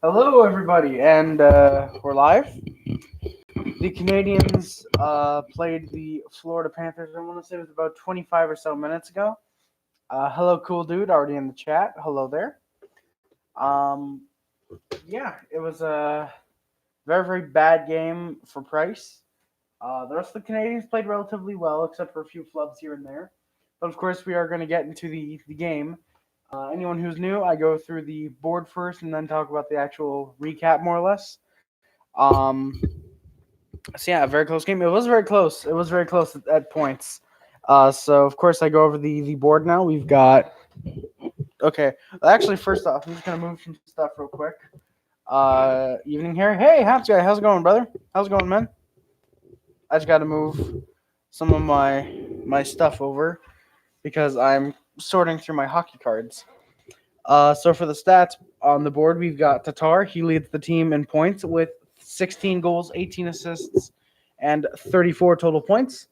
Hello, everybody, and we're live. The Canadiens played the Florida Panthers. I want to say it was about 25 or so minutes ago. Hello, cool dude, already in the chat. Hello there. Um, yeah, it was a very, very bad game for Price. The rest of the Canadiens played relatively well, except for a few flubs here and there. But of course, we are going to get into the game. Anyone who's new, I go through the board first and then talk about the actual recap, more or less. So yeah, a very close game. It was very close. It was very close at points. So of course I go over the board now. We've got okay. Actually, first off, I'm just gonna move some stuff real quick. Evening here. Hey, Habs guy, how's it going, brother? How's it going, man? I just gotta move some of my stuff over because I'm sorting through my hockey cards. So for the stats on the board, we've got Tatar. He leads the team in points with 16 goals, 18 assists, and 34 total points.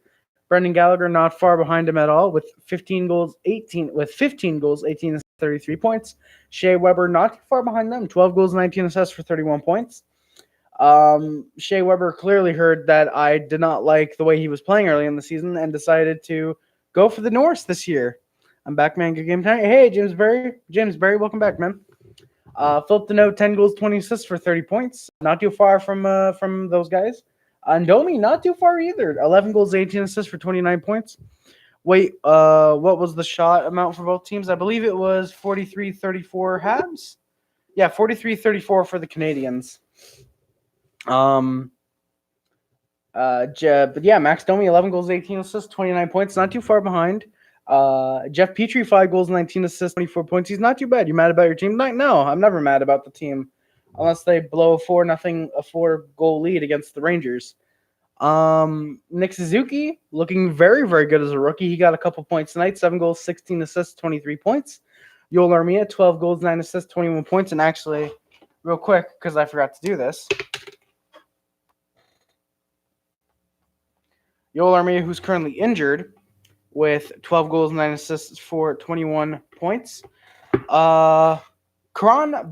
Brendan Gallagher not far behind him at all with 15 goals, 18 and 33 points. Shea Weber not too far behind them, 12 goals, 19 assists for 31 points. Shea Weber clearly heard that I did not like the way he was playing early in the season and decided to go for the Norse this year. I'm back, man. Good game tonight. Hey, Jesperi, welcome back, man. Philip Deneau, 10 goals, 20 assists for 30 points. Not too far from those guys. And Domi, not too far either. 11 goals, 18 assists for 29 points. Wait, what was the shot amount for both teams? I believe it was 43-34 Habs. Yeah, 43-34 for the Canadiens. But yeah, Max Domi, 11 goals, 18 assists, 29 points. Not too far behind. Jeff Petry, 5 goals, 19 assists, 24 points. He's not too bad. You mad about your team? No, I'm never mad about the team unless they blow a 4-goal lead against the Rangers. Nick Suzuki looking very, very good as a rookie. He got a couple points tonight. 7 goals, 16 assists, 23 points. Yoel Armia, 12 goals, 9 assists, 21 points. And actually, real quick, because I forgot to do this, Yoel Armia, who's currently injured, with 12 goals, 9 assists for 21 points. Kron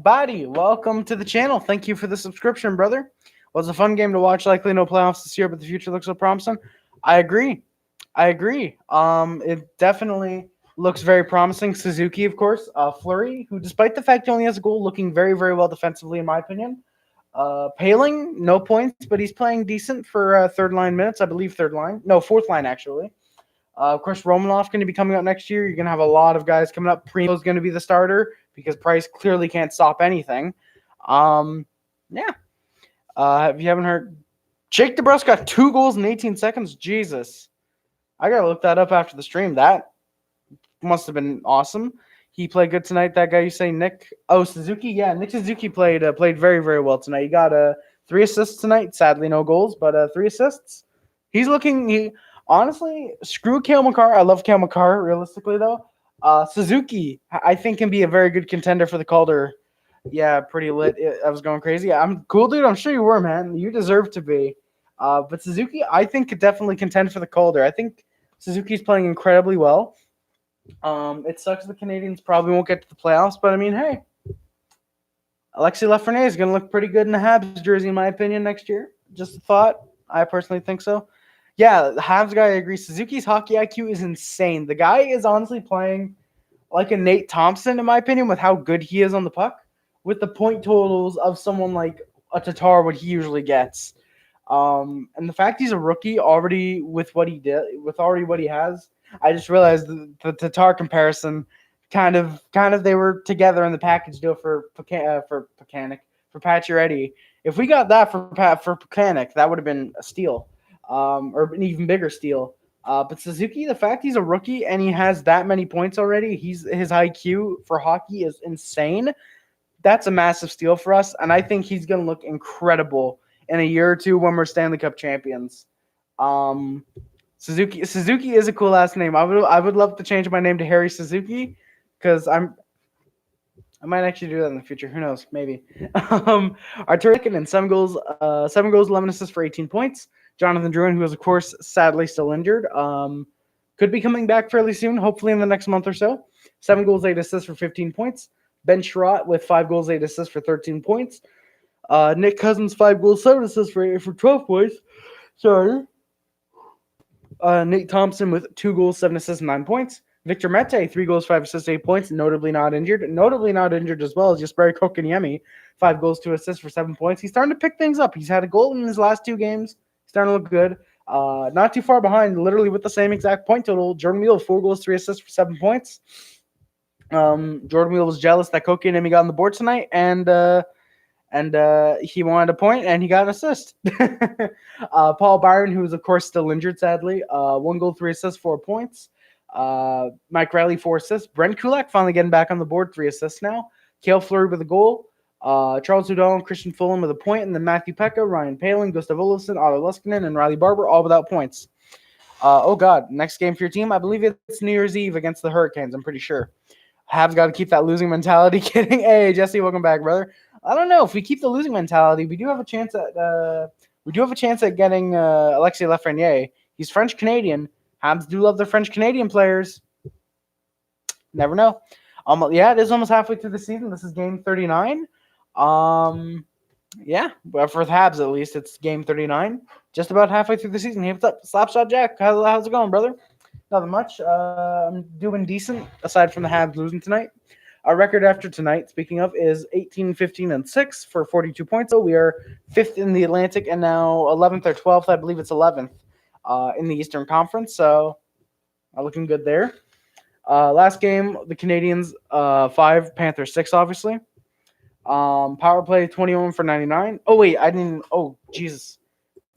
Badi, welcome to the channel. Thank you for the subscription, brother. It was a fun game to watch. Likely no playoffs this year, but the future looks so promising. I agree. It definitely looks very promising. Suzuki, of course. Fleury, who despite the fact he only has a goal, looking very, very well defensively, in my opinion. Paling, no points, but he's playing decent for third line minutes. I believe third line. No, fourth line, actually. Of course, Romanov going to be coming up next year. You're going to have a lot of guys coming up. Primo's going to be the starter because Price clearly can't stop anything. Yeah. If you haven't heard, Jake DeBrusk got 2 goals in 18 seconds. Jesus. I got to look that up after the stream. That must have been awesome. He played good tonight. That guy you say, Nick? Oh, Suzuki? Yeah, Nick Suzuki played very, very well tonight. He got 3 assists tonight. Sadly, no goals, but 3 assists. He's looking... Honestly, screw Cale Makar. I love Cale Makar, realistically, though. Suzuki, I think, can be a very good contender for the Calder. Yeah, pretty lit. I was going crazy. I'm cool, dude. I'm sure you were, man. You deserve to be. But Suzuki, I think, could definitely contend for the Calder. I think Suzuki's playing incredibly well. It sucks the Canadiens probably won't get to the playoffs, but, I mean, hey. Alexis Lafreniere is going to look pretty good in the Habs jersey, in my opinion, next year. Just a thought. I personally think so. Yeah, the Habs guy, I agree. Suzuki's hockey IQ is insane. The guy is honestly playing like a Nate Thompson, in my opinion, with how good he is on the puck, with the point totals of someone like a Tatar, what he usually gets. And the fact he's a rookie already with what he did, with already what he has, I just realized the Tatar comparison kind of they were together in the package deal for Pacioretty. If we got that for Pacanik, that would have been a steal. Or an even bigger steal. But Suzuki, the fact he's a rookie and he has that many points already, his IQ for hockey is insane. That's a massive steal for us, and I think he's going to look incredible in a year or two when we're Stanley Cup champions. Suzuki is a cool last name. I would love to change my name to Harry Suzuki because I might actually do that in the future. Who knows? Maybe. Arturi Lehkonen, 7 goals, 11 assists for 18 points. Jonathan Drouin, who is, of course, sadly still injured, could be coming back fairly soon, hopefully in the next month or so. 7 goals, 8 assists for 15 points. Ben Sherratt with 5 goals, 8 assists for 13 points. Nick Cousins, 5 goals, 7 assists for 12 points. Sorry. Nate Thompson with 2 goals, 7 assists, 9 points. Victor Mete, 3 goals, 5 assists, 8 points. Notably not injured. Notably not injured as well as Jesperi Kotkaniemi, 5 goals, 2 assists for 7 points. He's starting to pick things up. He's had a goal in his last 2 games. He's starting to look good. Not too far behind, literally with the same exact point total. Jordan Wheel, 4 goals, 3 assists for 7 points. Jordan Wheel was jealous that Kotkaniemi got on the board tonight, and he wanted a point, and he got an assist. Paul Byron, who is, of course, still injured, sadly. 1 goal, 3 assists, 4 points. Mike Riley, 4 assists. Brent Kulak finally getting back on the board, 3 assists now. Cale Fleury with a goal. Charles Hudon and Christian Fulham with a point, and then Matthew Pekka, Ryan Palin, Gustav Olofsson, Otto Leskinen, and Riley Barber, all without points. Oh, God. Next game for your team, I believe it's New Year's Eve against the Hurricanes, I'm pretty sure. Habs got to keep that losing mentality. Kidding. Hey, Jesse, welcome back, brother. I don't know. If we keep the losing mentality, we do have a chance at getting Alexis Lafreniere. He's French Canadian. Habs do love their French Canadian players. Never know. Yeah, it is almost halfway through the season. This is game 39. Yeah, but for the Habs at least, it's game 39. Just about halfway through the season. Hey, what's up, Slapshot Jack? How's it going, brother? Nothing much. I'm doing decent aside from the Habs losing tonight. Our record after tonight, speaking of, is 18, 15, and 6 for 42 points. So we are 5th in the Atlantic and now 11th or 12th. I believe it's 11th in the Eastern Conference. So looking good there. Last game, the Canadiens 5, Panthers 6, obviously. Power play 21 for 99. Oh, wait, I didn't. Oh, Jesus.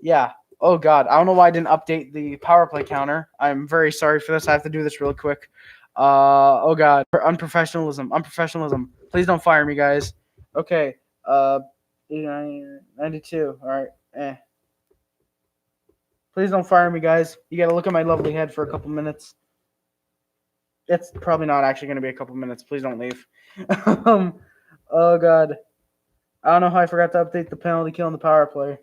Yeah. Oh, God. I don't know why I didn't update the power play counter. I'm very sorry for this. I have to do this real quick. Oh, God. Unprofessionalism. Please don't fire me, guys. Okay. 92. All right. Please don't fire me, guys. You got to look at my lovely head for a couple minutes. It's probably not actually going to be a couple minutes. Please don't leave. Oh, God. I don't know how I forgot to update the penalty kill and the power play.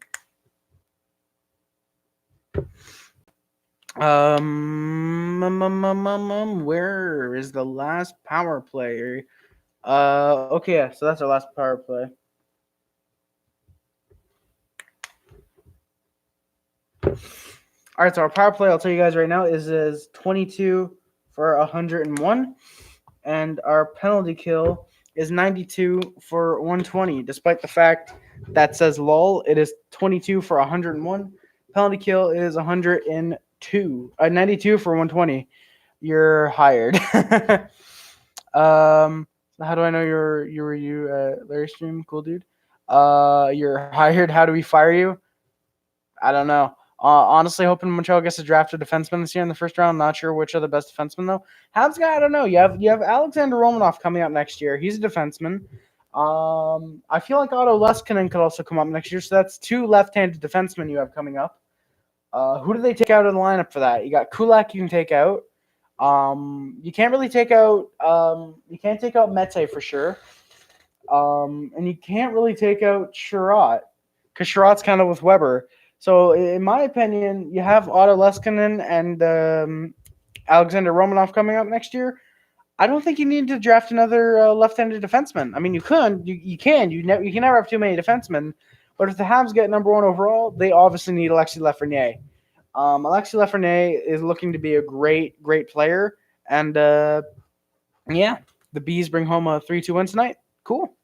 Where is the last power play? Okay, yeah, so that's our last power play. All right, so our power play, I'll tell you guys right now, is 22 for 101, and our penalty kill is 92 for 120. Despite the fact that says lol, it is 22 for 101. Penalty kill is 102. 92 for 120. You're hired. How do I know you Larry Stream? Cool dude. You're hired. How do we fire you? I don't know. Honestly, hoping Montreal gets to draft a defenseman this year in the first round. Not sure which are the best defensemen though. Habs guy, I don't know. You have Aleksander Romanov coming up next year. He's a defenseman. I feel like Otto Leskinen could also come up next year. So that's 2 left-handed defensemen you have coming up. Who do they take out of the lineup for that? You got Kulak you can take out. You can't really take out you can't take out Mete for sure. And you can't really take out Sherratt because Sherratt's kind of with Weber. So in my opinion, you have Otto Leskinen and Aleksander Romanov coming up next year. I don't think you need to draft another left-handed defenseman. I mean, you can. You can never have too many defensemen. But if the Habs get number 1 overall, they obviously need Alexis Lafreniere. Alexis Lafreniere is looking to be a great player. And, yeah, the Bees bring home a 3-2 win tonight. Cool.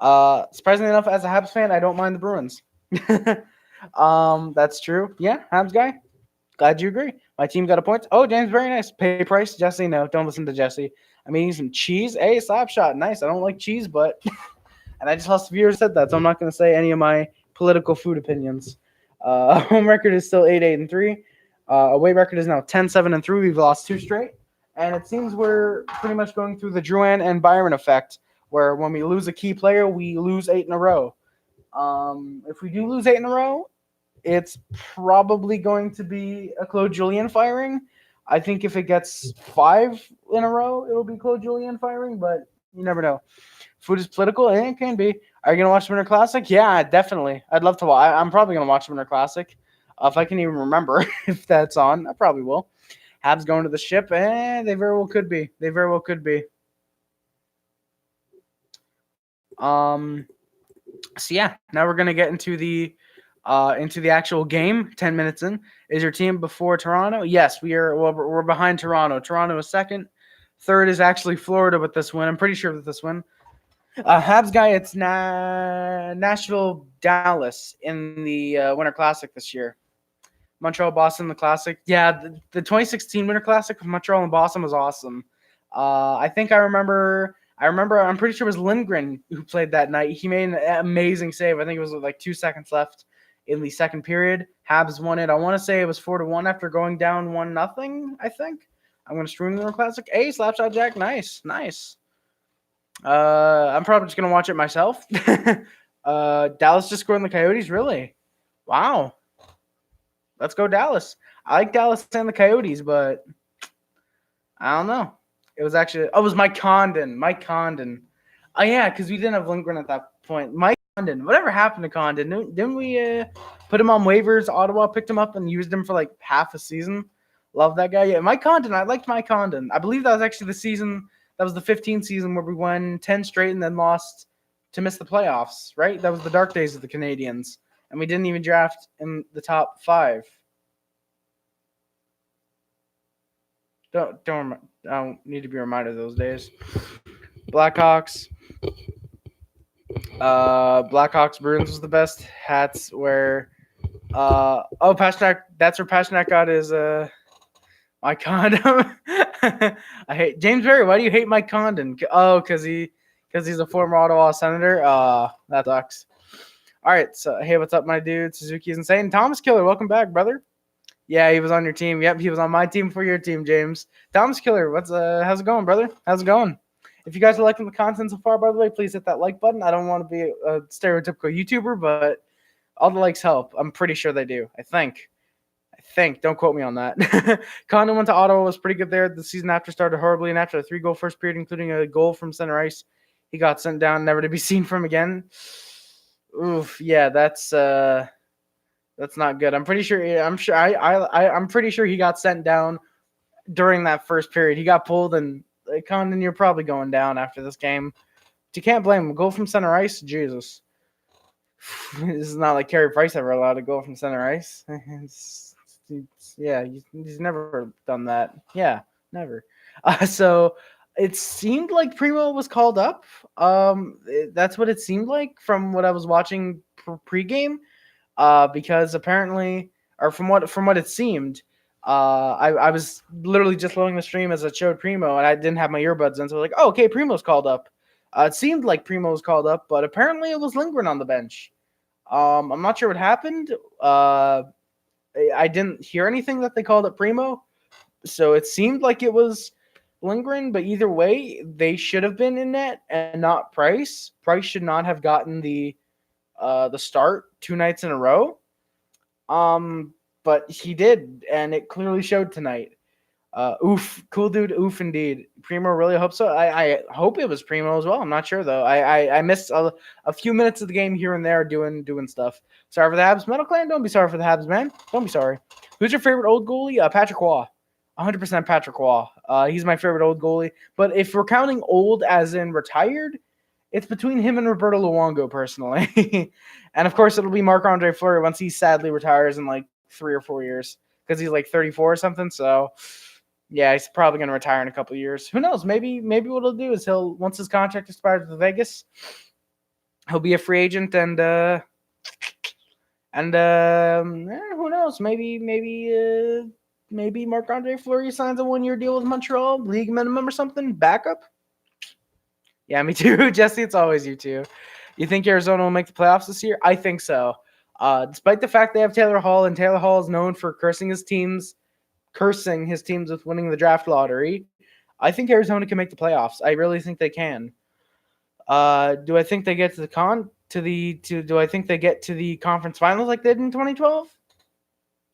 Surprisingly enough, as a Habs fan, I don't mind the Bruins. That's true. Yeah, Habs guy. Glad you agree. My team got a point. Oh, James, very nice. Pay price. Jesse, no. Don't listen to Jesse. I'm eating some cheese. Hey, Slapshot. Nice. I don't like cheese, but... and I just lost a viewer said that, so I'm not going to say any of my political food opinions. Home record is still 8-8-3. Away record is now 10-7-3. We've lost 2 straight. And it seems we're pretty much going through the Drouin and Byron effect, where when we lose a key player, we lose 8 in a row. If we do lose 8 in a row, it's probably going to be a Claude Julien firing. I think if it gets 5 in a row, it'll be Claude Julien firing, but you never know. Food is political, and it can be. Are you going to watch the Winter Classic? Yeah, definitely. I'd love to watch. I'm probably going to watch the Winter Classic. If I can even remember if that's on, I probably will. Habs going to the ship, they very well could be. So yeah, now we're gonna get into the actual game. 10 minutes in, is your team before Toronto? Yes, we are. Well, we're behind Toronto. Toronto is second. Third is actually Florida with this win. I'm pretty sure with this win. Habs guy, it's Nashville, Dallas in the Winter Classic this year. Montreal, Boston, the Classic. Yeah, the 2016 Winter Classic with Montreal and Boston was awesome. I think I remember. I'm pretty sure it was Lindgren who played that night. He made an amazing save. I think it was like 2 seconds left in the second period. Habs won it. I want to say it was 4-1 after going down 1-0. I think. I'm going to stream the Winter Classic. Hey, Slapshot Jack. Nice. I'm probably just gonna watch it myself. Dallas just scored in the Coyotes. Really? Wow. Let's go Dallas. I like Dallas and the Coyotes, but I don't know. It was actually it was Mike Condon. Oh yeah, because we didn't have Lindgren at that point. Mike Condon. Whatever happened to Condon? Didn't we put him on waivers? Ottawa picked him up and used him for like half a season. Love that guy. Yeah, Mike Condon. I liked Mike Condon. I believe that was actually the season. That was the 15 season where we won 10 straight and then lost to miss the playoffs, right? That was the dark days of the Canadiens. And we didn't even draft in the top 5. I don't need to be reminded of those days. Blackhawks. Blackhawks Bruins was the best. Hats where Pasternak, that's where Pasternak got his Mike Condon. I hate James Berry. Why do you hate Mike Condon? Oh, because he's a former Ottawa Senator. That sucks. All right, so hey, what's up, my dude? Suzuki is insane. Thomas Killer, welcome back, brother. Yeah, he was on your team. Yep, he was on my team for your team, James. Thomas Killer, how's it going, brother? How's it going? If you guys are liking the content so far, by the way, please hit that like button. I don't want to be a stereotypical YouTuber, but all the likes help. I'm pretty sure they do. I think. Don't quote me on that. Condon went to Ottawa, was pretty good there. The season after started horribly, and after a 3-goal first period, including a goal from center ice, he got sent down, never to be seen from again. Oof, yeah, that's not good. I'm pretty sure he got sent down during that first period. He got pulled, and Condon, you're probably going down after this game. You can't blame him. Goal from center ice, Jesus. This is not like Carey Price ever allowed to go from center ice. He's never done that. Yeah, never. So it seemed like Primo was called up. That's what it seemed like from what I was watching pregame. Because apparently, or from what it seemed, I was literally just loading the stream as it showed Primo, and I didn't have my earbuds in, so I was like, oh, okay, Primo's called up. It seemed like Primo was called up, but apparently it was Lindgren on the bench. I'm not sure what happened. I didn't hear anything that they called up Primo, so it seemed like it was Lindgren, but either way, they should have been in net and not Price. Price should not have gotten the start 2 nights in a row. But he did, and it clearly showed tonight. Oof, cool dude. Oof, indeed. Primo, really hope so. I hope it was Primo as well. I'm not sure though. I missed a few minutes of the game here and there doing stuff. Sorry for the Habs, Metal Clan. Don't be sorry for the Habs, man. Don't be sorry. Who's your favorite old goalie? Patrick Waugh. 100% Patrick Waugh. He's my favorite old goalie. But if we're counting old as in retired, it's between him and Roberto Luongo, personally. And of course, it'll be Marc-Andre Fleury once he sadly retires in like 3 or 4 years because he's like 34 or something. So. Yeah, he's probably going to retire in a couple of years. Who knows? Maybe what he'll do is once his contract expires with Vegas, he'll be a free agent and who knows? Maybe Marc-Andre Fleury signs a 1-year deal with Montreal, league minimum or something, backup. Yeah, me too, Jesse. It's always you too. You think Arizona will make the playoffs this year? I think so. Despite the fact they have Taylor Hall, and Taylor Hall is known for cursing his teams with winning the draft lottery, I think Arizona can make the playoffs. I really think they can. Do I think they get to do I think they get to the conference finals like they did in 2012?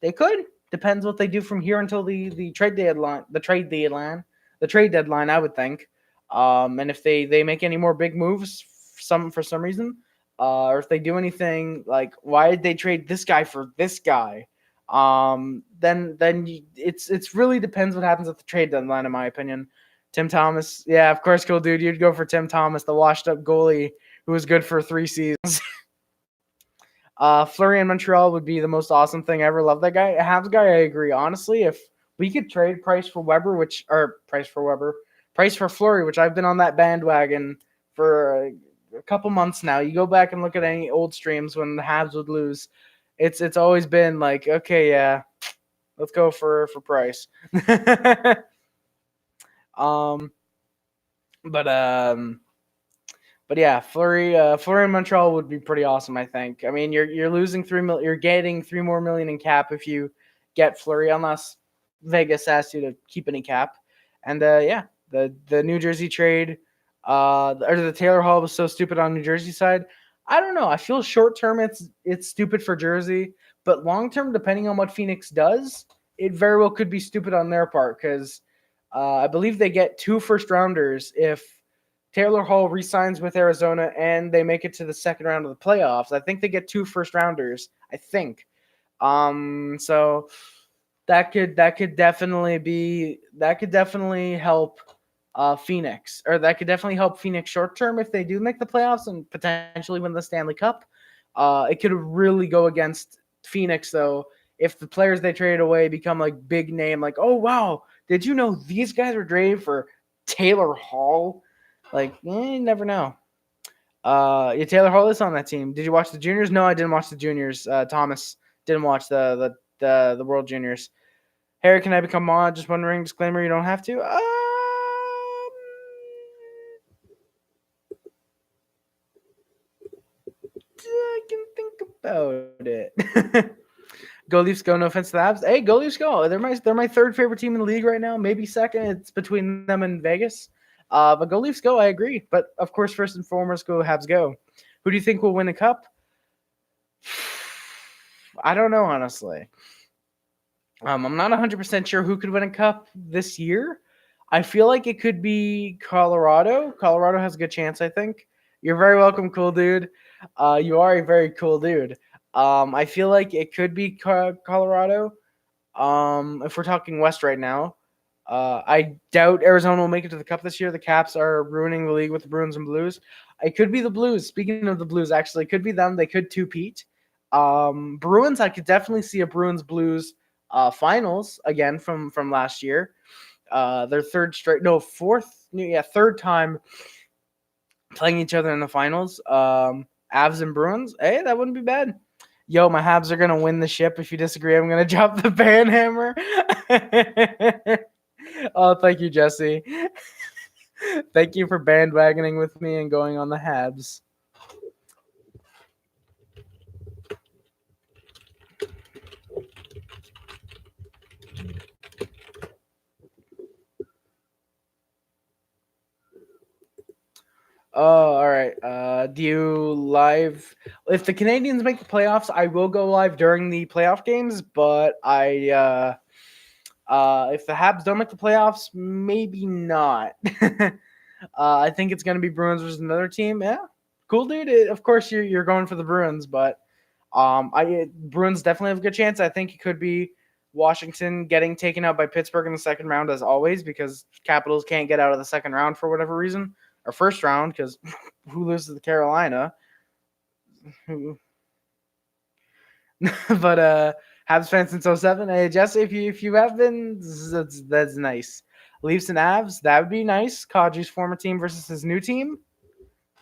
They could. Depends what they do from here until the trade deadline. The trade deadline, I would think. And if they make any more big moves, for some reason, or if they do anything like, why did they trade this guy for this guy? Then it's really depends what happens at the trade deadline, in my opinion. Tim Thomas, yeah, of course, cool dude. You'd go for Tim Thomas, the washed up goalie who was good for 3 seasons. Fleury in Montreal would be the most awesome thing ever. Love that guy. Habs guy, I agree. Honestly, if we could trade Price for Fleury, which I've been on that bandwagon for a couple months now. You go back and look at any old streams when the Habs would lose. It's always been like, okay, yeah, let's go for Price. But yeah, Fleury in Montreal would be pretty awesome. I think. I mean, you're losing you're getting $3 more million in cap if you get Fleury, unless Vegas asks you to keep any cap. And yeah, the New Jersey trade, or the Taylor Hall was so stupid on New Jersey side. I don't know. I feel short term it's stupid for Jersey, but long term, depending on what Phoenix does, it very well could be stupid on their part because I believe they get 2 first rounders if Taylor Hall re-signs with Arizona and they make it to the second round of the playoffs. I think they get 2 first rounders. I think. So that could definitely help Phoenix, or that could definitely help Phoenix short term if they do make the playoffs and potentially win the Stanley Cup. It could really go against Phoenix though if the players they traded away become like big name, like, oh wow, did you know these guys were traded for Taylor Hall? Like, you never know. Yeah, Taylor Hall is on that team. Did you watch the juniors? No, I didn't watch the juniors. Thomas didn't watch the World Juniors. Harry, can I become mod? Just wondering. Disclaimer: you don't have to. I can think about it. Go Leafs, go! No offense to the Habs. Hey, go Leafs, go! They're my third favorite team in the league right now. Maybe second. It's between them and Vegas. But go Leafs, go! I agree. But of course, first and foremost, go Habs, go! Who do you think will win a cup? I don't know, honestly. I'm not 100% sure who could win a cup this year. I feel like it could be Colorado. Colorado has a good chance, I think. You're very welcome, cool dude. You are a very cool dude. I feel like it could be Colorado. If we're talking West right now, I doubt Arizona will make it to the Cup this year. The Caps are ruining the league with the Bruins and Blues. It could be the Blues. Speaking of the Blues, actually, it could be them. They could two-peat. Bruins, I could definitely see a Bruins-Blues finals again from last year. Their third time playing each other in the finals. Avs and Bruins. Hey, that wouldn't be bad. Yo, my Habs are going to win the ship. If you disagree, I'm going to drop the ban hammer. Oh, thank you, Jesse. Thank you for bandwagoning with me and going on the Habs. Oh, all right. Do you live? If the Canadiens make the playoffs, I will go live during the playoff games. But if the Habs don't make the playoffs, maybe not. I think it's going to be Bruins versus another team. Yeah, cool, dude. Of course, you're going for the Bruins, but Bruins definitely have a good chance. I think it could be Washington getting taken out by Pittsburgh in the second round, as always, because Capitals can't get out of the second round for whatever reason, or first round, because who loses to Carolina? But Habs fans since 07. Hey, Jesse, if you have been, that's nice. Leafs and Avs, that would be nice. Kadri's former team versus his new team.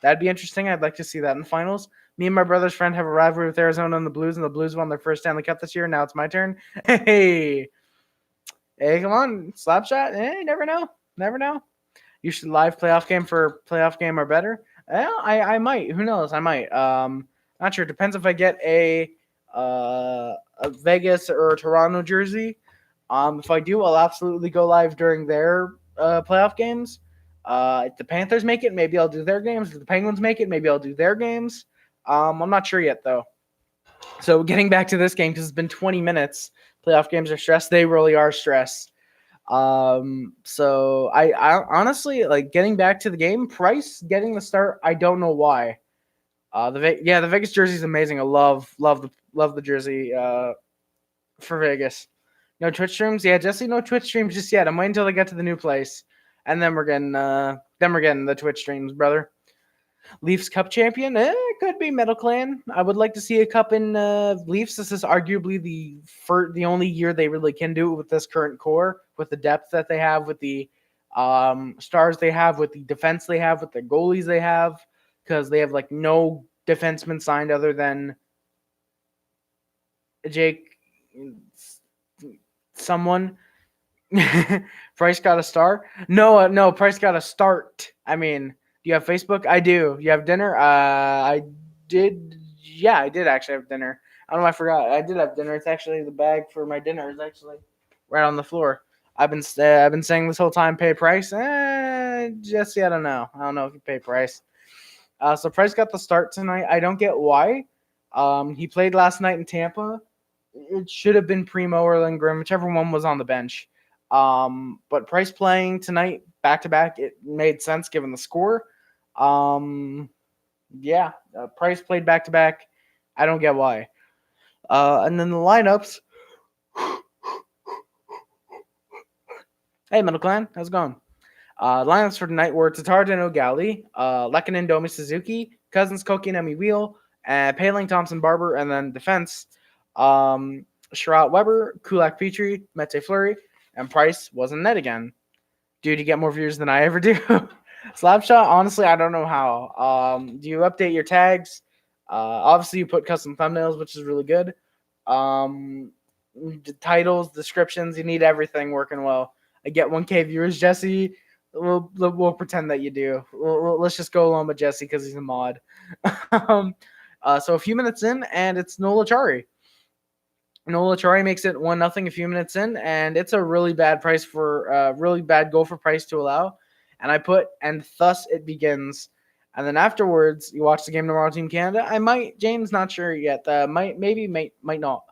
That'd be interesting. I'd like to see that in the finals. Me and my brother's friend have a rivalry with Arizona and the Blues won their first Stanley Cup this year. Now it's my turn. Hey, come on, slap shot. Hey, never know. You should live playoff game or better. Well, I might. Who knows? I might. Not sure. Depends if I get a Vegas or Toronto jersey. If I do, I'll absolutely go live during their playoff games. If the Panthers make it, maybe I'll do their games. If the Penguins make it, maybe I'll do their games. I'm not sure yet, though. So getting back to this game, because it's been 20 minutes, playoff games are stress. They really are stress. So I honestly, like, getting back to the game, Price getting the start, I don't know why. The Vegas jersey is amazing. I love the jersey for Vegas. No Twitch streams? Yeah, Jesse, no Twitch streams just yet. I'm waiting until they get to the new place. And then we're getting the Twitch streams, brother. Leafs Cup champion? It could be Metal Clan. I would like to see a cup in Leafs. This is arguably the only year they really can do it with this current core, with the depth that they have, with the stars they have, with the defense they have, with the goalies they have, because they have like no defenseman signed other than Jake someone. Price got a star? No, Price got a start. I mean, do you have Facebook? I do. You have dinner? I did. Yeah, I did actually have dinner. I don't know. I forgot. I did have dinner. It's actually the bag for my dinner is actually right on the floor. I've been saying this whole time. Pay Price? Jesse, I don't know. I don't know if you pay Price. So Price got the start tonight. I don't get why. He played last night in Tampa. It should have been Primo or Lindgren, whichever one was on the bench. But Price playing tonight back to back, it made sense given the score. Price played back to back. I don't get why. And then the lineups. Hey, Middle Clan, how's it going? Lineups for tonight were Tatar, Gali, Lehkonen, Domi, Suzuki, Cousins, Kotkaniemi, Wheel, Paling, Thompson, Barber, and then defense. Sherratt, Weber, Kulak, Petry, Mete, Fleury, and Price was in net again. Dude, you get more views than I ever do. Slapshot, honestly, I don't know how. Do you update your tags? Obviously, you put custom thumbnails, which is really good. Titles, descriptions, you need everything working well. I get 1K viewers, Jesse. We'll pretend that you do. Let's just go along with Jesse because he's a mod. So a few minutes in, and it's Noel Acciari. Noel Acciari makes it 1-0 a few minutes in, and it's a really bad price for really bad goal for Price to allow. And I put, and thus it begins. And then afterwards, you watch the game tomorrow, Team Canada. I might, James, not sure yet. Might not.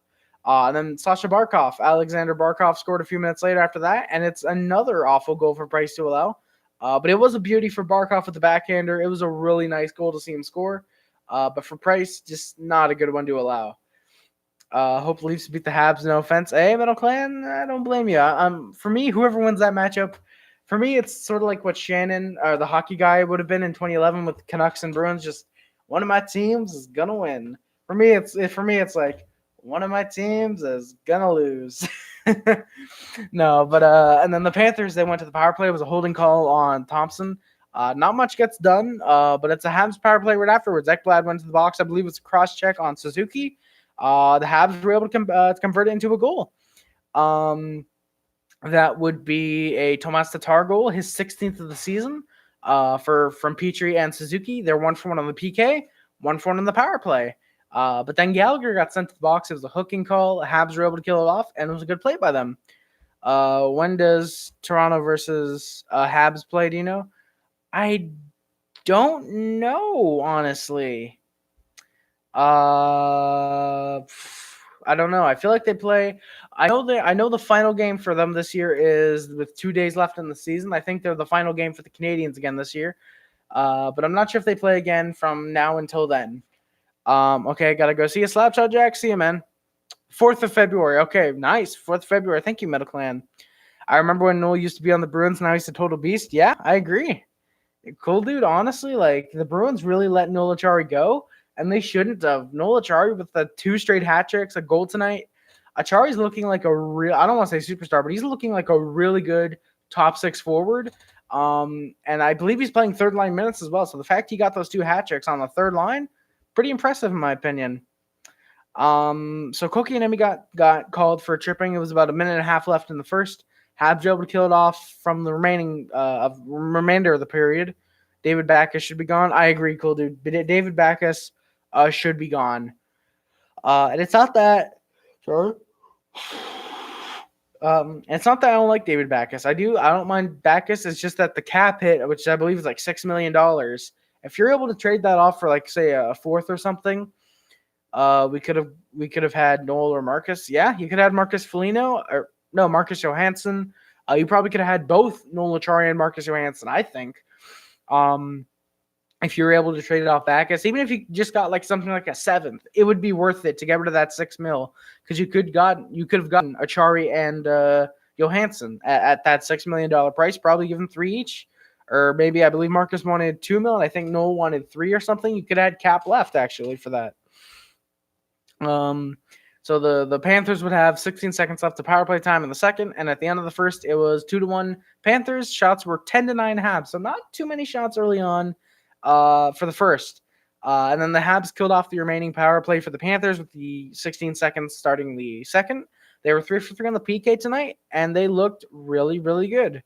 And then Sasha Barkov, Aleksander Barkov scored a few minutes later after that, and it's another awful goal for Price to allow. But it was a beauty for Barkov with the backhander. It was a really nice goal to see him score. But for Price, just not a good one to allow. Hope Leafs beat the Habs. No offense. Hey, Metal Clan, I don't blame you. For me, whoever wins that matchup, for me, it's sort of like what Shannon, or the hockey guy, would have been in 2011 with Canucks and Bruins. Just one of my teams is gonna win. For me, it's like one of my teams is gonna lose. No, but and then the Panthers, they went to the power play. It was a holding call on Thompson. Not much gets done, but it's a Habs power play right afterwards. Ekblad went to the box. I believe it's a cross check on Suzuki. The Habs were able to convert it into a goal. That would be a Tomas Tatar goal, his 16th of the season. From Petry and Suzuki, they're 1-for-1 on the PK, 1-for-1 on the power play. But then Gallagher got sent to the box. It was a hooking call. The Habs were able to kill it off, and it was a good play by them. When does Toronto versus Habs play? Do you know? I don't know, honestly. I don't know. I feel like they play. I know the final game for them this year is with 2 days left in the season. I think they're the final game for the Canadiens again this year. But I'm not sure if they play again from now until then. Okay, gotta go see you, Slapshot Jack. See you, man. 4th of February. Okay, nice. 4th of February. Thank you, Metal Clan. I remember when Noel used to be on the Bruins, now he's a total beast. Yeah, I agree. Cool dude. Honestly, like the Bruins really let Noel Acciari go, and they shouldn't have. Noel Acciari with the 2 straight hat tricks, a goal tonight. Acciari's looking like a real, I don't want to say superstar, but he's looking like a really good top 6 forward. And I believe he's playing third line minutes as well. So the fact he got those 2 hat tricks on the third line, pretty impressive in my opinion. So Kotkaniemi got called for tripping. It was about a minute and a half left in the first. Habs were able to kill it off from the remainder of the period. David Backes should be gone. I agree, cool dude. David Backes should be gone. And it's not that. Sorry. It's not that I don't like David Backes. I don't mind Backes. It's just that the cap hit, which I believe is like $6 million. If you're able to trade that off for like say a 4th or something, we could have had Noel or Marcus. Yeah, you could have had Marcus Foligno or no Marcus Johansson. You probably could have had both Noel Acciari and Marcus Johansson. I think. If you're able to trade it off Backes, even if you just got like something like a 7th, it would be worth it to get rid of that $6 million because you could have gotten Acciari and Johansson at that $6 million price, probably give them 3 each. or maybe I believe Marcus wanted 2 mil, and I think Noel wanted 3 or something. You could add cap left actually for that. So the Panthers would have 16 seconds left to power play time in the second, and at the end of the first, it was 2-1 Panthers. Shots were 10-9 Habs, so not too many shots early on for the first. And then the Habs killed off the remaining power play for the Panthers with the 16 seconds starting the second. They were 3 for 3 on the PK tonight, and they looked really, really good.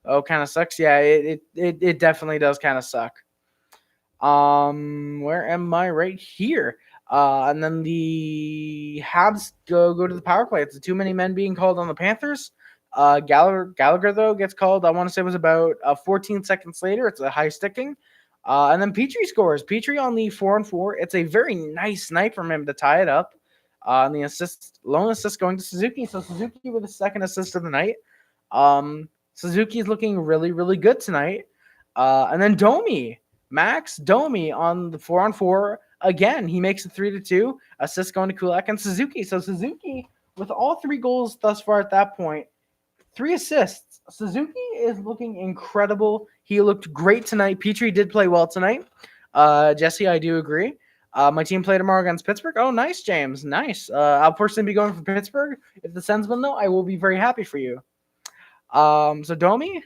Oh, kind of sucks. Yeah, it definitely does kind of suck. Where am I? Right here. And then the Habs go to the power play. It's too many men being called on the Panthers. Gallagher though gets called. I want to say it was about 14 seconds later. It's a high sticking. And then Petry scores. Petry on the 4-on-4. It's a very nice snipe from him to tie it up. And the lone assist going to Suzuki. So Suzuki with the second assist of the night. Suzuki is looking really, really good tonight. And then Domi. Max Domi on the 4-on-4 again. He makes it 3-2. Assist going to Kulak and Suzuki. So Suzuki with all 3 goals thus far at that point, 3 assists. Suzuki is looking incredible. He looked great tonight. Petry did play well tonight. Jesse, I do agree. My team play tomorrow against Pittsburgh. Oh, nice, James. Nice. I'll personally be going for Pittsburgh. If the Sens win, though, I will be very happy for you. So Domi,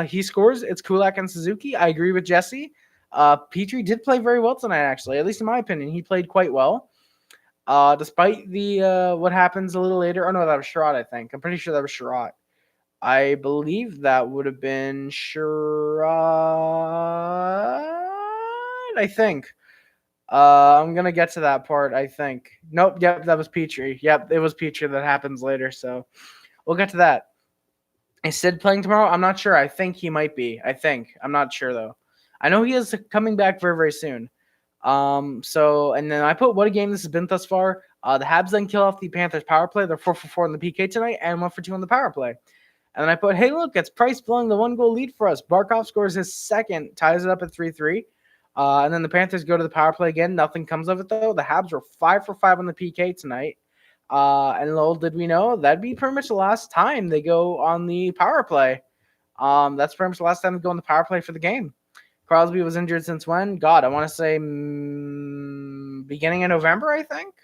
he scores. It's Kulak and Suzuki. I agree with Jesse. Petry did play very well tonight, actually. At least in my opinion, he played quite well. Despite the what happens a little later. Oh no, that was Sherrod, I think. I'm pretty sure that was Sherrod. I believe that would have been Sherrod. I think. I'm gonna get to that part. I think. Nope. Yep, that was Petry. Yep, it was Petry that happens later. So we'll get to that. Is Sid playing tomorrow? I'm not sure. I think he might be. I'm not sure though. I know he is coming back very, very soon. So, and then I put what a game this has been thus far. The Habs then kill off the Panthers power play. They're 4 for 4 on the PK tonight and 1 for 2 on the power play. And then I put, hey, look, it's Price blowing the 1-goal lead for us. Barkov scores his second, ties it up at 3-3. And then the Panthers go to the power play again. Nothing comes of it, though. The Habs were 5 for 5 on the PK tonight. And little did we know, that'd be pretty much the last time they go on the power play. That's pretty much the last time they go on the power play for the game. Crosby was injured since when? God, I want to say beginning of November, I think.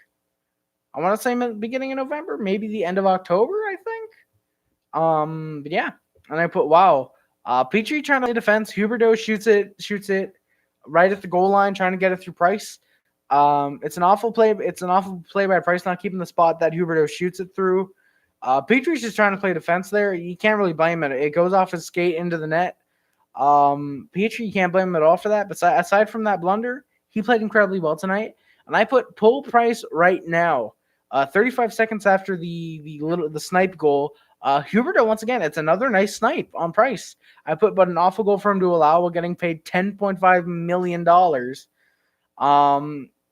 I want to say beginning of November, maybe the end of October, I think. But yeah. And I put, wow. Petry trying to play defense. Huberdeau shoots it right at the goal line, trying to get it through Price. It's an awful play. It's an awful play by Price not keeping the spot that Huberdeau shoots it through. Petry's just trying to play defense there. You can't really blame it. It goes off his skate into the net. Petry, you can't blame him at all for that. But aside from that blunder, he played incredibly well tonight. And I put pull Price right now. 35 seconds after the snipe goal, Huberdeau once again. It's another nice snipe on Price. I put, but an awful goal for him to allow while getting paid $10.5 million.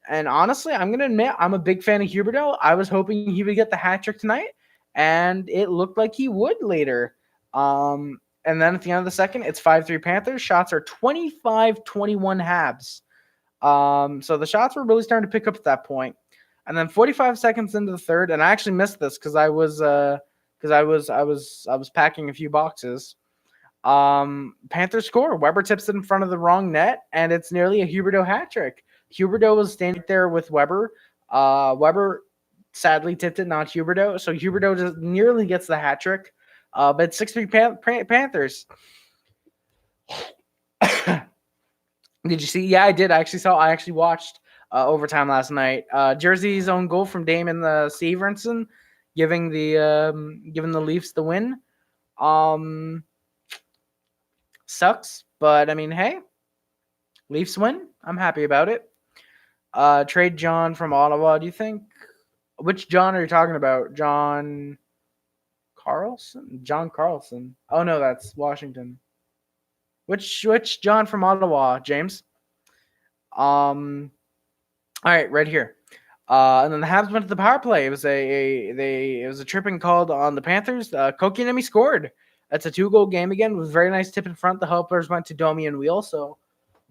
And honestly, I'm gonna admit I'm a big fan of Huberdeau. I was hoping he would get the hat trick tonight, and it looked like he would later. And then at the end of the second, it's 5-3 Panthers. Shots are 25-21 Habs. So the shots were really starting to pick up at that point. And then 45 seconds into the third, and I actually missed this because I was packing a few boxes. Panthers score. Weber tips it in front of the wrong net, and it's nearly a Huberdeau hat trick. Huberdeau was standing there with Weber. Weber sadly tipped it, not Huberdeau. So Huberdeau just nearly gets the hat trick. But it's 6-3 Panthers. Did you see? Yeah, I did. I actually watched overtime last night. Jersey's own goal from Damon Severenson, giving the Leafs the win. Sucks, but I mean, hey, Leafs win. I'm happy about it. Trade John from Ottawa. Do you think? Which John are you talking about? John Carlson. Oh no, that's Washington. Which John from Ottawa, James? All right, right here. And then the Habs went to the power play. It was a tripping called on the Panthers. Kotkaniemi scored. That's a 2-goal game again with a very nice tip in front. The helpers went to Domi and Wheel. So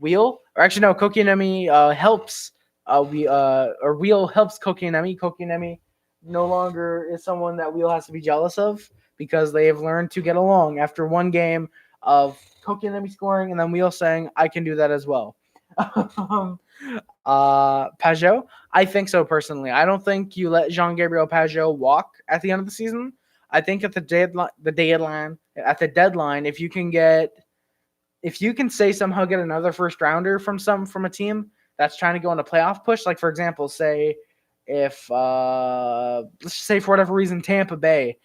Kotkaniemi helps. Wheel helps Kotkaniemi. Kotkaniemi no longer is someone that Wheel has to be jealous of because they have learned to get along after one game of Kotkaniemi scoring, and then Wheel saying, I can do that as well. Pajot, I think so personally. I don't think you let Jean-Gabriel Pajot walk at the end of the season. I think at the deadline, if you can say somehow get another first rounder from a team that's trying to go on a playoff push, like for example, say if let's just say for whatever reason Tampa Bay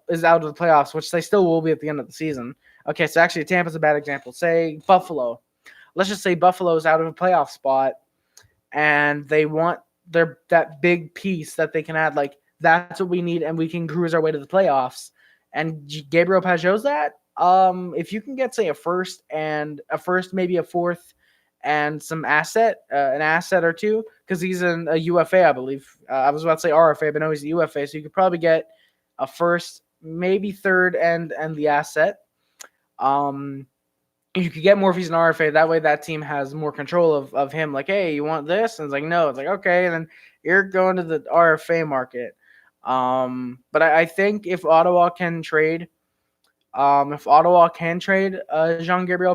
is out of the playoffs, which they still will be at the end of the season. Okay, so actually Tampa's a bad example. Say Buffalo. Let's just say Buffalo's out of a playoff spot and they want that big piece that they can add, like that's what we need and we can cruise our way to the playoffs. And Gabriel Pajot's that. If you can get say a first, maybe a fourth, and some an asset or two, because he's a UFA, I believe. I was about to say RFA, but no, he's a UFA, so you could probably get a first, maybe third, and the asset. You could get more if he's an RFA. That way, that team has more control of him. Like, hey, you want this? And it's like, no. It's like, okay, and then you're going to the RFA market. But I think if Ottawa can trade. Jean-Gabriel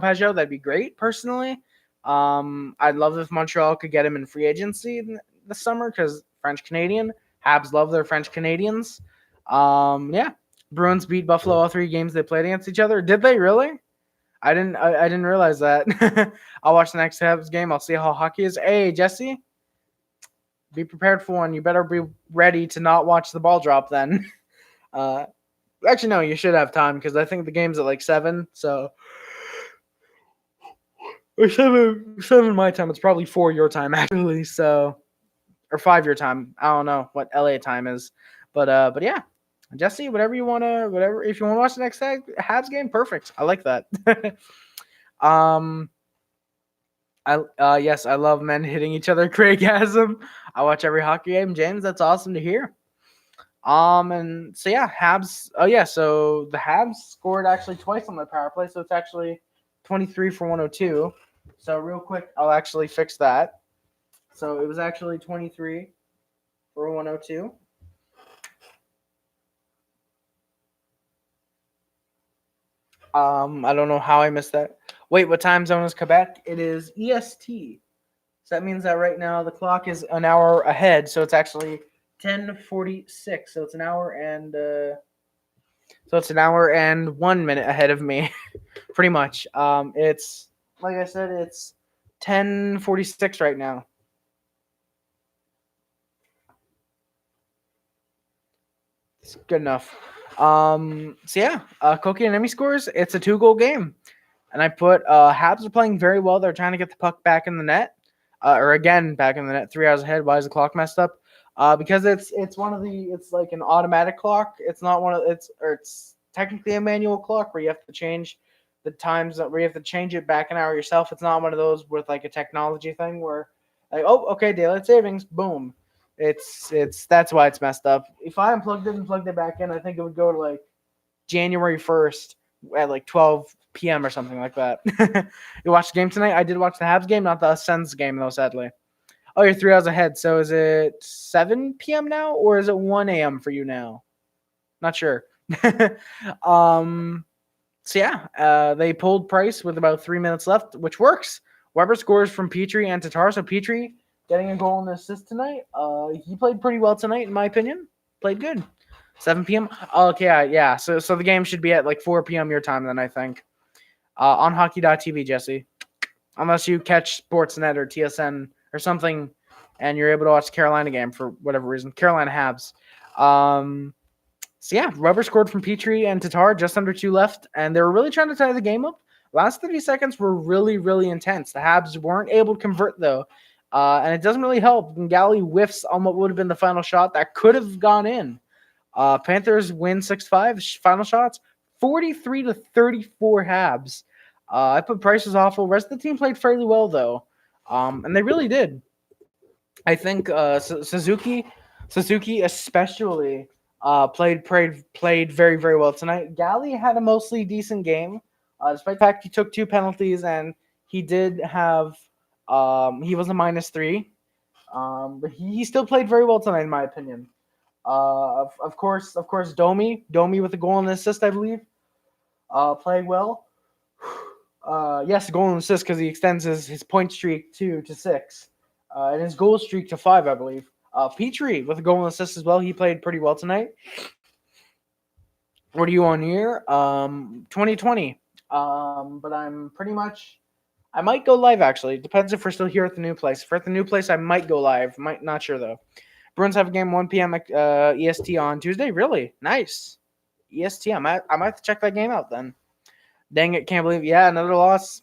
Pajot, that'd be great, personally. I'd love if Montreal could get him in free agency this summer because French Canadian. Habs love their French Canadians. Yeah. Bruins beat Buffalo all 3 games they played against each other. Did they really? I didn't realize that. I'll watch the next Habs game. I'll see how hockey is. Hey, Jesse, be prepared for one. You better be ready to not watch the ball drop then. Actually, no, you should have time because I think the game's at like 7. So, or 7 my time. It's probably 4 your time actually. So, or 5 your time. I don't know what LA time is, but yeah, Jesse, whatever. If you want to watch the next Habs game, perfect. I like that. Yes, I love men hitting each other. Craigasm. I watch every hockey game. James, that's awesome to hear. And so yeah, Habs. Oh yeah, so the Habs scored actually twice on the power play, so it's actually 23 for 102. So real quick, I'll actually fix that. So it was actually 23 for 102. I don't know how I missed that. Wait, what time zone is Quebec? It is EST. So that means that right now the clock is an hour ahead, so it's actually 10:46. So it's an hour and 1 minute ahead of me, pretty much. It's like I said, it's 10:46 right now. It's good enough. So yeah, Kotkaniemi scores. It's a 2-goal game, and I put Habs are playing very well. They're trying to get the puck back in the net, or again back in the net. 3 hours ahead. Why is the clock messed up? Because it's like an automatic clock. It's not it's technically a manual clock where you have to change the times where you have to change it back an hour yourself. It's not one of those with like a technology thing where like, oh, okay, daylight savings, boom. It's that's why it's messed up. If I unplugged it and plugged it back in, I think it would go to like January 1st at like 12 p.m. or something like that. You watched the game tonight? I did watch the Habs game, not the Sens game though, sadly. Oh, you're 3 hours ahead. So is it 7 p.m. now or is it 1 a.m. for you now? Not sure. So yeah, they pulled Price with about 3 minutes left, which works. Weber scores from Petry and Tatar. So Petry getting a goal and assist tonight. He played pretty well tonight, in my opinion. Played good. 7 p.m. Okay, yeah. So the game should be at like 4 p.m. your time then, I think. On hockey.tv, Jesse. Unless you catch Sportsnet or TSN or something and you're able to watch the Carolina game for whatever reason. Carolina Habs. So yeah, Weber scored from Petry and Tatar, just under 2 left, and they were really trying to tie the game up. Last 30 seconds were really, really intense. The Habs weren't able to convert, though, and it doesn't really help. Galley whiffs on what would have been the final shot that could have gone in. Panthers win 6-5. Final shots, 43-34 Habs. I put Price was awful. Rest of the team played fairly well, though, and they really did. I think Suzuki especially played very, very well tonight. Galley had a mostly decent game, despite the fact he took 2 penalties and he did have he was a -3, but he still played very well tonight, in my opinion. Of course, Domi with a goal and an assist, I believe. playing well. Yes, goal and assist because he extends his point streak to 6, and his goal streak to 5, I believe. Petry with a goal and assist as well. He played pretty well tonight. What are you on here? 2020. But I'm pretty much. I might go live actually. Depends if we're still here at the new place. If we're at the new place, I might go live. Might not sure though. Bruins have a game 1 p.m. EST on Tuesday. Really nice. EST. I might have to check that game out then. Dang it! Can't believe. Yeah, another loss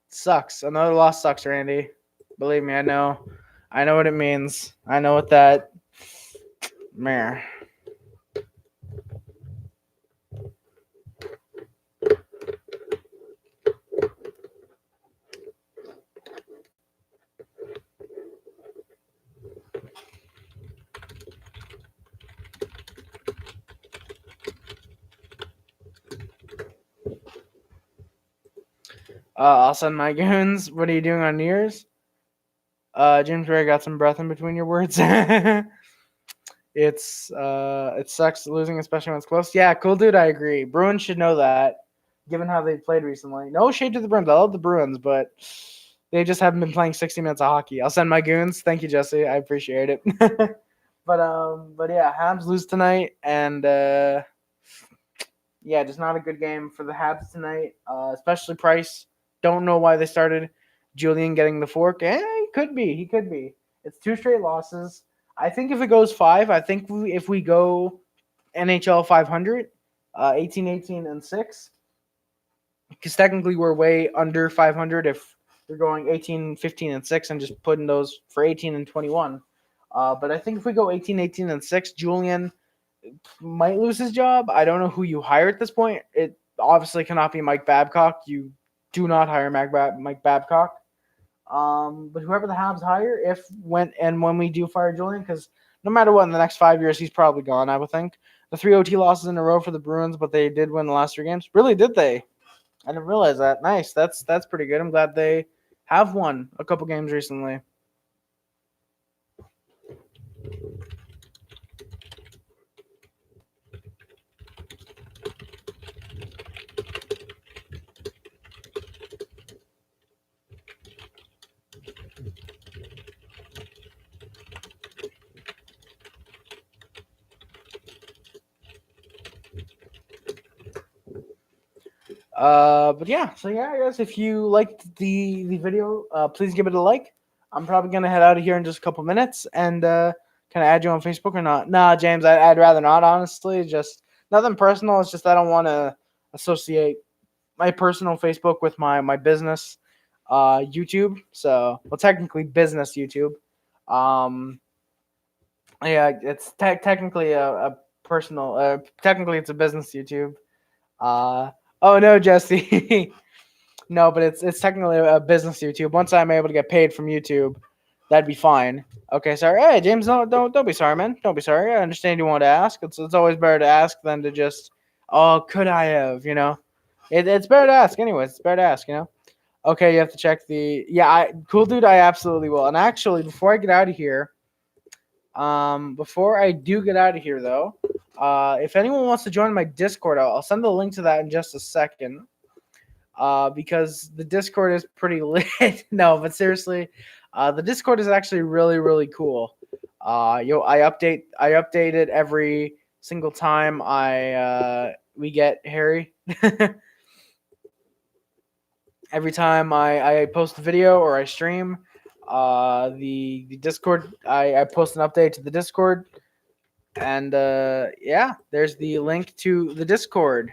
sucks. Another loss sucks, Randy. Believe me, I know. I know what it means. I know what that. Meh. I'll send my goons. What are you doing on New Year's? James Ray got some breath in between your words. It sucks losing, especially when it's close. Yeah, cool dude. I agree. Bruins should know that, given how they played recently. No shade to the Bruins. I love the Bruins, but they just haven't been playing 60 minutes of hockey. I'll send my goons. Thank you, Jesse. I appreciate it. But yeah, Habs lose tonight, and yeah, just not a good game for the Habs tonight. Especially Price. Don't know why they started Julian getting the fork. He could be. He could be. It's 2 straight losses. I think if it goes 5, I think if we go NHL 500, 18, 18, and 6, because technically we're way under 500 if we're going 18, 15, and 6 and just putting those for 18 and 21. But I think if we go 18, 18, and 6, Julian might lose his job. I don't know who you hire at this point. It obviously cannot be Mike Babcock. You do not hire Mike Babcock. But whoever the Habs hire, when we do fire Julian, because no matter what, in the next 5 years, he's probably gone, I would think. The 3 OT losses in a row for the Bruins, but they did win the last 3 games. Really, did they? I didn't realize that. Nice. That's pretty good. I'm glad they have won a couple games recently. But yeah, so yeah, guys, if you liked the video, please give it a like. I'm probably gonna head out of here in just a couple minutes, and can I add you on Facebook or not? Nah, James, I'd rather not. Honestly, just nothing personal. It's just I don't want to associate my personal Facebook with my business YouTube. So, well, technically business YouTube. Um, yeah, it's technically a personal. Technically, it's a business YouTube. Oh no, Jesse. No, but it's technically a business YouTube. Once I'm able to get paid from YouTube, that'd be fine. Okay, sorry. Hey, James, don't be sorry, man. Don't be sorry. I understand you want to ask. It's always better to ask than to just, oh, could I have? It's better to ask. Anyways, it's better to ask. Okay, you have to check the. Yeah, cool dude. I absolutely will. And actually, before I get out of here, before I do get out of here though, if anyone wants to join my Discord, I'll send the link to that in just a second. Because the Discord is pretty lit. No, but seriously, the Discord is actually really, really cool. I update it every single time we get Harry. Every time I post a video or I stream, the Discord, I post an update to the Discord, and yeah, there's the link to the Discord.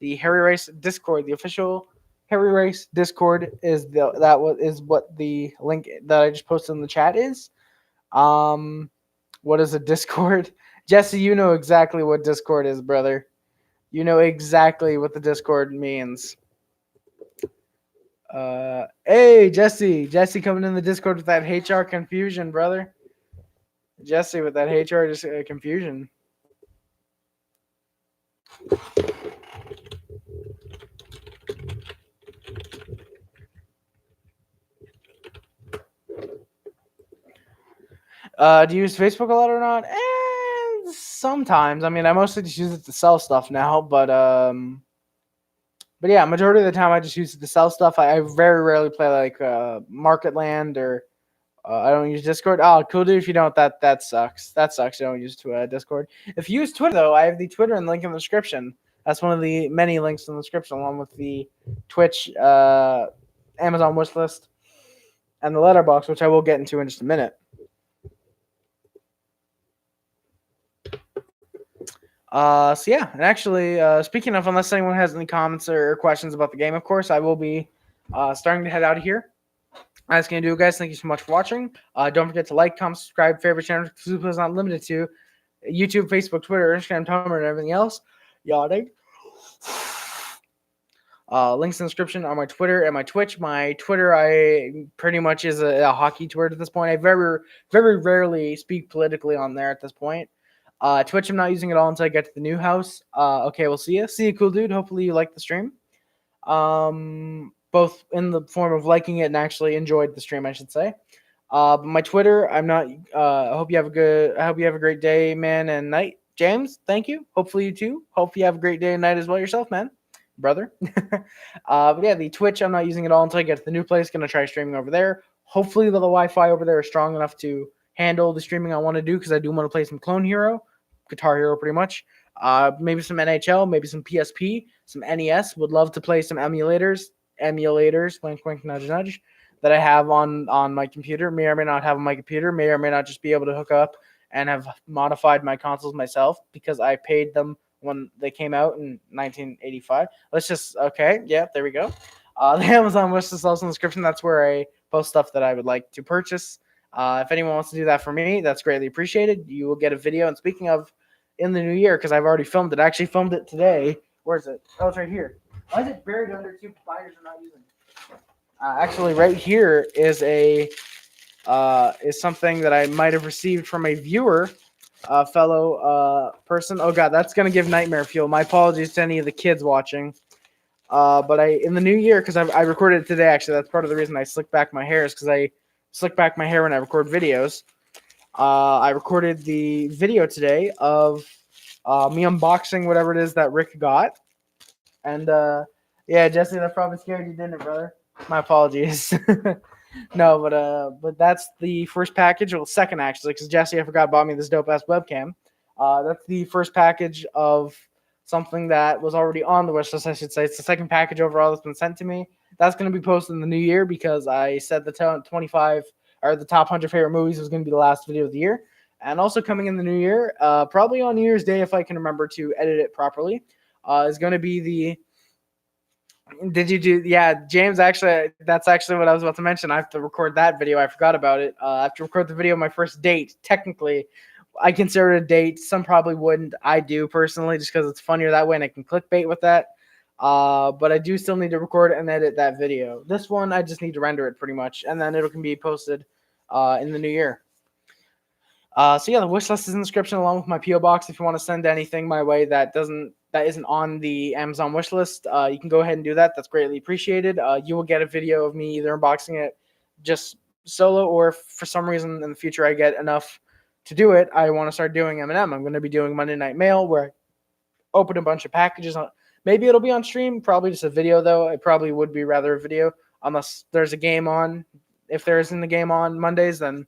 The Harry Race Discord, the official Harry Race Discord is what the link that I just posted in the chat is. What is a Discord? Jesse, you know exactly what Discord is, brother. You know exactly what the Discord means. Hey, Jesse coming in the Discord with that HR confusion, brother. Jesse with that HR confusion. Do you use Facebook a lot or not? Sometimes. I mean, I mostly just use it to sell stuff now, but But yeah, majority of the time I just use it to sell stuff. I very rarely play like Market Land or I don't use Discord. Oh, cool, dude. If you don't, that sucks. That sucks. You don't use Discord. If you use Twitter, though, I have the Twitter and link in the description. That's one of the many links in the description, along with the Twitch, Amazon wish list, and the letterbox, which I will get into in just a minute. So yeah, and actually, speaking of, unless anyone has any comments or questions about the game, of course, I will be starting to head out of here. That's going to do it, guys. Thank you so much for watching. Don't forget to like, comment, subscribe, favorite channel. Super is not limited to YouTube, Facebook, Twitter, Instagram, Tumblr, and everything else. Yachting. Links in the description on my Twitter and my Twitch. My Twitter, I pretty much is a hockey Twitter at this point. I very, very rarely speak politically on there at this point. Twitch, I'm not using it all until I get to the new house. Okay, we'll see you. See you, cool dude. Hopefully you like the stream. Both in the form of liking it and actually enjoyed the stream, I should say. My Twitter, I'm not. I hope you have a great day, man, and night. James, thank you. Hopefully you too. Hope you have a great day and night as well yourself, man, brother. But yeah, the Twitch, I'm not using it all until I get to the new place. Gonna try streaming over there. Hopefully the Wi-Fi over there is strong enough to handle the streaming I want to do, because I do want to play some Clone Hero, Guitar Hero, pretty much. Maybe some NHL, maybe some PSP, some NES. Would love to play some emulators, wink, wink, nudge, nudge, that I have on my computer. May or may not have on my computer. May or may not just be able to hook up and have modified my consoles myself, because I paid them when they came out in 1985. There we go. The Amazon wish list is also in the description. That's where I post stuff that I would like to purchase. If anyone wants to do that for me, that's greatly appreciated. You will get a video. And speaking of, in the new year, because I've already filmed it. I actually filmed it today. Where is it? Oh, it's right here. Why is it buried under two binders I'm not using? Actually, right here is something that I might have received from a viewer, fellow person. Oh god, that's gonna give nightmare fuel. My apologies to any of the kids watching. But in the new year, because I recorded it today. Actually, that's part of the reason I slick back my hair, is because I slick back my hair when I record videos. I recorded the video today of me unboxing whatever it is that Rick got. And yeah, Jesse, that probably scared you, didn't it, brother? My apologies. No, but that's the first package, well, second actually, because Jesse, I forgot, bought me this dope ass webcam. That's the first package of something that was already on the wish list, I should say. It's the second package overall that's been sent to me. That's going to be posted in the new year, because I said the top 100 favorite movies was going to be the last video of the year. And also coming in the new year, probably on New Year's Day, if I can remember to edit it properly, is going to be the. Yeah, James, actually, that's actually what I was about to mention. I have to record that video. I forgot about it. I have to record the video of my first date. Technically, I consider it a date. Some probably wouldn't. I do personally, just because it's funnier that way and I can clickbait with that. But I do still need to record and edit that video. This one, I just need to render it pretty much, and then it can be posted in the new year. So yeah, the wish list is in the description, along with my PO box. If you want to send anything my way that isn't on the Amazon wish list, you can go ahead and do that. That's greatly appreciated. You will get a video of me either unboxing it just solo, or if for some reason in the future I get enough to do it, I want to start doing M&M. I'm going to be doing Monday Night Mail, where I open a bunch of packages. Maybe it'll be on stream, probably just a video though. It probably would be rather a video, unless there's a game on. If there isn't a game on Mondays, then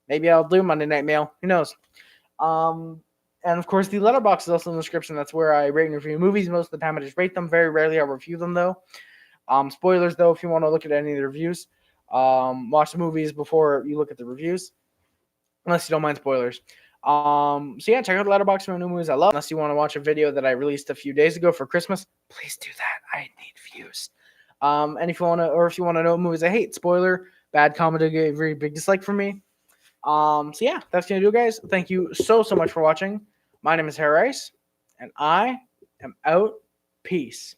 maybe I'll do Monday Night Mail. Who knows? And of course, the letterbox is also in the description. That's where I rate and review movies. Most of the time, I just rate them. Very rarely I'll review them, though. Spoilers, though, if you want to look at any of the reviews. Watch the movies before you look at the reviews, unless you don't mind spoilers. So yeah, check out the letterbox for new movies I love. Unless you want to watch a video that I released a few days ago for Christmas, please do that. I need views. And if you want to know movies I hate, spoiler, bad comedy, a very big dislike for me. So yeah, that's gonna do it, guys. Thank you so much for watching. My name is Harry Rice, and I am out. Peace.